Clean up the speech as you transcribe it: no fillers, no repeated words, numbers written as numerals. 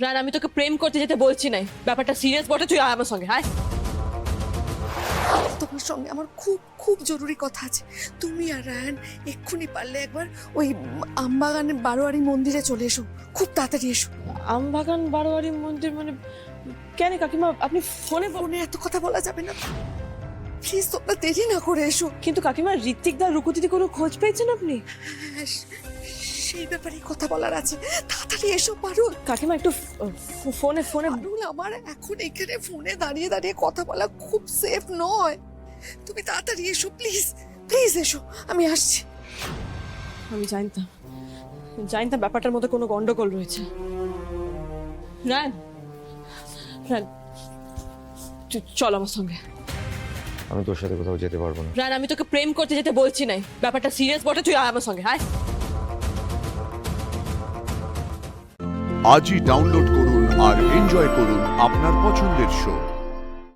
Run, আমি তোকে প্রেম করতে যেতে বলছি না, ব্যাপারটা সিরিয়াস বটে, তুই আয় আমার সঙ্গে। হায়, তোমার সঙ্গে আমার খুব খুব জরুরি কথা আছে। তুমি আর রায়ান এক্ষুনি পারলে একবার ওই আমবাগানের বারোয়ারি মন্দিরে চলে এসো, খুব তাড়াতাড়ি এসো। আমবাগান বারোয়ারি মন্দির মানে? কেন কাকিমা, আপনি ফোনে ফোনে এত কথা বলা যাবে না, প্লিজ তোমরা দেরি না করে এসো। কিন্তু কাকিমা, ঋত্বিক দা রুকুতিতে কোনো খোঁজ পেয়েছেন আপনি? হ্যাঁ, সেই ব্যাপারে কথা বলার আছে, তাড়াতাড়ি এসো পারুল। কাকিমা একটু ফোনে ফোনে পারুল, আমার এখন এখানে ফোনে দাঁড়িয়ে দাঁড়িয়ে কথা বলা খুব সেফ নয়, তুমি তাড়াতাড়ি এসো প্লিজ, প্লিজ এসো, আমি আসছি। আমি জানতাম ব্যাপারটার মধ্যে কোনো গন্ডগোল রয়েছে। রান, রান, চল আমার সঙ্গে। আমি তোর সাথে কোথাও যেতে পারবো না। রান, আমি তোকে প্রেম করতে যেতে বলছি না, ব্যাপারটা সিরিয়াস বটে, তুই আয় আমার সঙ্গে। হায়, আজই ডাউনলোড করুন আর এনজয় করুন আপনার পছন্দের শো।